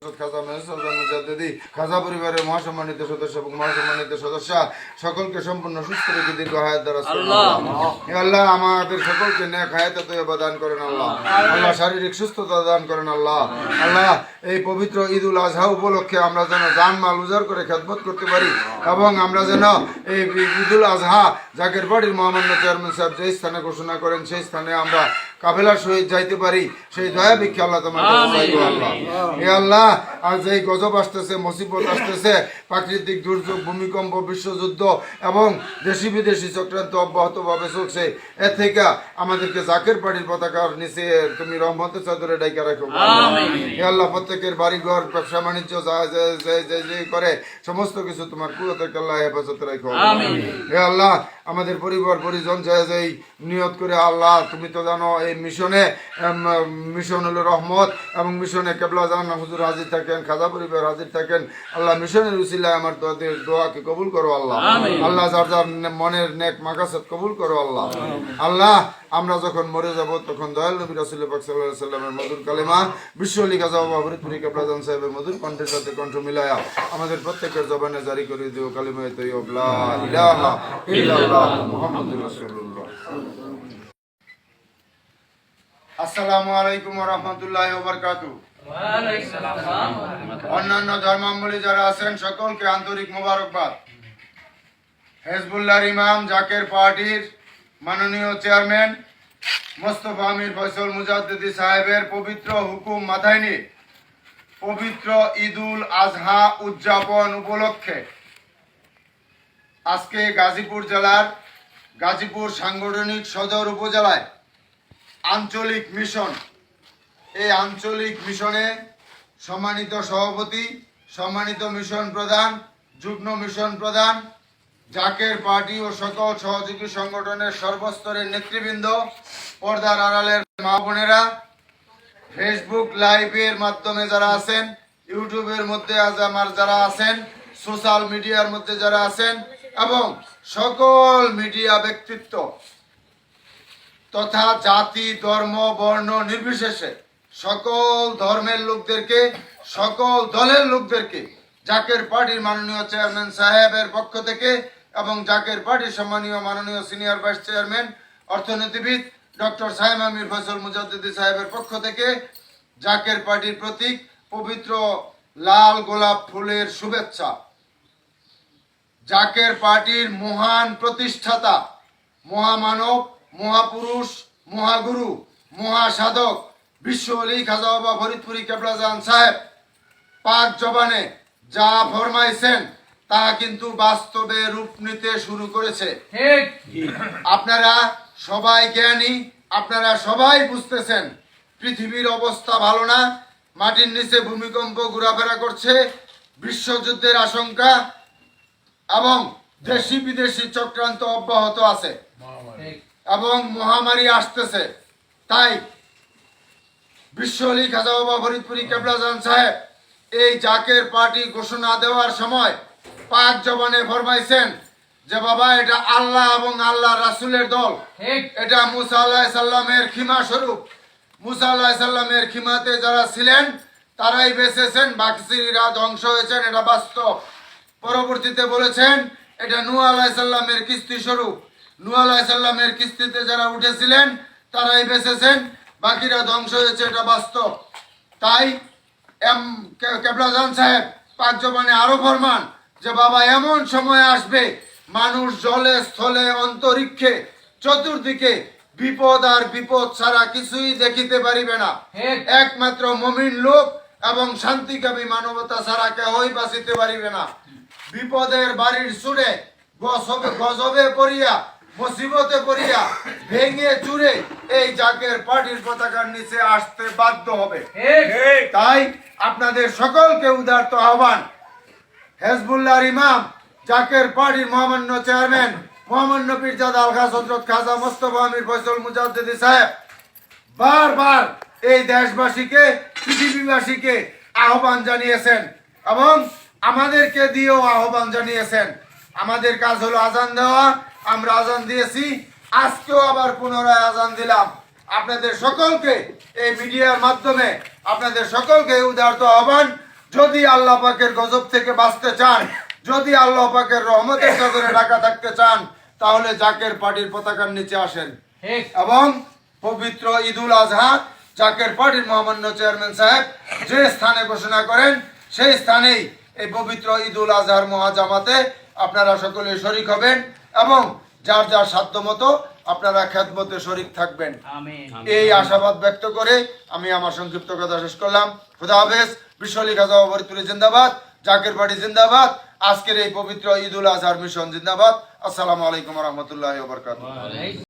খাজা মুজাদ্দিদি খাজা পরিবারের মহাসম্মানিত সদস্য এবং মহাসম্মানিত সদস্য সকলকে সম্পূর্ণ সুস্থ রেখে দীর্ঘ হায়াত দ্বারা আল্লাহ আমাদের সকলকে নেক হায়াত দান করেন আল্লাহ। আল্লাহ শারীরিক সুস্থতা দান করেন আল্লাহ। আল্লাহ এই পবিত্র ঈদুল আজহা উপলক্ষে আমরা যেন জান মাল উজাড় করে খেদমত করতে পারি এবং আমরা যেন এই ঈদুল আজহা জাকের বাড়ির মহামান্য চেয়ারম্যান সাহেব যে স্থানে ঘোষণা করেন সেই স্থানে আমরা কাফেলার সহিত যাইতে পারি সেই দয়া ভিক্ষা আল্লাহ তোমার কাছে চাইবো আল্লাহ। হে আল্লাহ আজ এই গজব আসতেছে, মুসিবত আসতেছে, প্রাকৃতিক দুর্যোগ, ভূমিকম্প, বিশ্বযুদ্ধ এবং দেশি বিদেশি চক্রান্ত অব্যাহতভাবে চলছে। এর থেকে আমাদেরকে জাকের বাড়ির পতাকার নিচে তুমি রহমতের চাদরে ডাইকা রাখো। হে আল্লাহ প্রত্যেকের বাড়িঘর, ব্যবসা বাণিজ্য যা করে সমস্ত কিছু তোমার কুদরতের আল্লাহ হেফাজতে রাখো। হে আল্লাহ আমাদের পরিবার পরিজন যাই নিয়ত করে আল্লাহ তুমি তো জানো এই মিশন হলো রহমত এবং মিশনে কেবলা জান হুজুর হাজির থাকেন, খাজা পরিবার হাজির থাকেন। আল্লাহ মিশনের উসিলায় আমার দোয়াকে কবুল করো আল্লাহ। আল্লাহ যার যার মনের নেক মাকাসাত কবুল করো আল্লাহ। আল্লাহ আমরা যখন মরে যাব তখন দয়াল নবী রাসূল পাক সাল্লাল্লাহু আলাইহি সাল্লামের মধুর কালেমা বিশ্বলি খাজা বাবা ফরিদপুরি কেবলা জান সাহেবের মধুর কণ্ঠের সাথে কণ্ঠ মিলায়া আমাদের প্রত্যেকের জবানে জারি করে দিও কালিমা তাইয়্যিব লা ইলাহা ইল্লাল্লাহ মুহাম্মাদুর রাসূলুল্লাহ। আসসালামু আলাইকুম ওয়া রাহমাতুল্লাহি ওয়া বারাকাতুহু। অন্যান্য ধর্মাবলম্বী যারা আছেন সকলকে আন্তরিক মোবারকবাদ। হেজবুল্লাহর ইমাম জাকের পার্টির মাননীয় চেয়ারম্যান মোস্তফা আমির ফয়সাল মুজাদ্দিদি সাহেবের পবিত্র হুকুম মাথায় নিয়ে পবিত্র ঈদুল আজহা উদযাপন উপলক্ষে আজকে গাজীপুর জেলার গাজীপুর সাংগঠনিক সদর উপজেলায় আঞ্চলিক মিশন, এই আঞ্চলিক মিশনে সম্মানিত সভাপতি, সম্মানিত মিশন প্রধান, যুগ্ম মিশন প্রধান, জাকের পার্টি ও সকল সহযোগী সংগঠনের সর্বস্তরের নেতৃবৃন্দ, পর্দার আড়ালের মা বোনেরা, ফেসবুক লাইভের মাধ্যমে যারা আছেন, ইউটিউবের মধ্যে আমার যারা আছেন, সোশ্যাল মিডিয়ার মধ্যে যারা আছেন এবং সকল মিডিয়া ব্যক্তিত্ব তথা জাতি ধর্ম বর্ণ নির্বিশেষে সকল ধর্মের লোকদেরকে, সকল দলের লোকদেরকে জাকের পার্টির মাননীয় চেয়ারম্যান সাহেবের পক্ষ থেকে এবং জাকের পার্টির সম্মানীয় মাননীয় সিনিয়র ভাইস চেয়ারম্যান অর্থনীতিবিদ ডক্টর সাহেব আমির ফয়সাল মুজাদ্দিদি সাহেবের পক্ষ থেকে জাকের পার্টির প্রতীক পবিত্র লাল গোলাপ ফুলের শুভেচ্ছা। জাকের পার্টির মহান প্রতিষ্ঠাতা, মহামানব, মহাপুরুষ, মহাগুরু, মহাসাধক বিশ্ব আলী খাজা বাবা ফরিদপুরি কেবলা জান সাহেব পাক জবানে যা ফরমাইছেন তা কিন্তু বাস্তবে রূপ নিতে শুরু করেছে। আপনারা সবাই জ্ঞানী, আপনারা সবাই বুঝতেছেন পৃথিবীর অবস্থা ভালো না, মাটির নিচে ভূমিকম্প ঘোরাফেরা করছে, বিশ্বযুদ্ধের আশঙ্কা এবং দেশি বিদেশি চক্রান্ত অব্যাহত আছে এবং মহামারী আসতেছে। তাই বিশ্ব আলী খাজা বাবা ফরিদপুরি কেবলা জান সাহেব এই জাকের পার্টি ঘোষণা দেওয়ার সময় পাক জবানে ফরমাইছেন যে বাবা এটা আল্লাহ এবং আল্লাহ রাসূলের দল, এটা মুসা আলাইহিস সালামের খিমা স্বরূপ। মুসা আলাইহিস সালামের খিমাতে যারা ছিলেন তারাই বেঁচেছেন, বাকিরা ধ্বংস হয়েছেন, এটা বাস্তব। পরবর্তীতে বলেছেন এটা নূহ আলাইহিস সালামের কিস্তি স্বরূপ। নূহ আলাইহিস সালামের কিস্তিতে যারা উঠেছিলেন তারাই বেঁচেছেন, বাকিরা ধ্বংস হয়েছে, এটা বাস্তব। তাই কেবলা জান সাহেব পাক জবানে আরো ফরমান যে বাবা এমন সময় আসবে মানুষ জলে স্থলে অন্তরিক্ষে চতুর্দিকে বিপদ আর বিপদ ছাড়া কিছুই দেখিতে পারিবে না। একমাত্র মুমিন লোক এবং শান্তিকামী মানবতা ছাড়া কেউই বাঁচিতে পারিবে না। বিপদের বাড়ির সুরে গজবে পড়িয়া মুসিবতে পড়িয়া ভেঙে চুরে এই জাকের পার্টির পতাকার নিচে আসতে বাধ্য হবে। তাই আপনাদের সকলকে উদারত আহ্বান, হেজবুল্লাহর ইমাম জাকের পার্টির মহামান্য চেয়ারম্যান মহামান্য পীরজাদা আলহাজ হযরত খাজা মোস্তফা আমির ফয়সাল মুজাদ্দিদি সাহেব বারবার এই দেশবাসীকে, পৃথিবীবাসীকে আহ্বান জানিয়েছেন এবং আমাদেরকে দিয়েও আহ্বান জানিয়েছেন। আমাদের কাজ হলো আজান দেওয়া, আমরা আজান দিয়েছি, আজকেও আবার পুনরায় আজান দিলাম। আপনাদের সকলকে এই মিডিয়ার মাধ্যমে আপনাদের সকলকে উদারত আহ্বান, যদি আল্লাহ পাকের গজব থেকে বাঁচতে চান, যদি আল্লাহ পাকের রহমতের চাদরে ঢাকা থাকতে চান, তাহলে জাকের পার্টির পতাকার নিচে আসেন এবং পবিত্র ঈদুল আজহা জাকের পার্টির মহামান্য চেয়ারম্যান সাহেব যে স্থানে ঘোষণা করেন সেই স্থানেই এই পবিত্র ঈদুল আজহার মহাজামাতে আপনারা সকলে শরীক হবেন এবং যার যার সাধ্য মতো আপনারা খেদমতে শরীক থাকবেন। এই আশাবাদ ব্যক্ত করে আমি আমার সংক্ষিপ্ত কথা শেষ করলাম। খুদা হাফেজ। বিশ্ব আলী খাজা বাবা ফরিদপুরি জিন্দাবাদ, জাকের পার্টি জিন্দাবাদ, আজকের এই পবিত্র ঈদুল আজহার মিশন জিন্দাবাদ। আসসালামু আলাইকুম ওয়া রাহমাতুল্লাহি ওয়া বারাকাতুহু।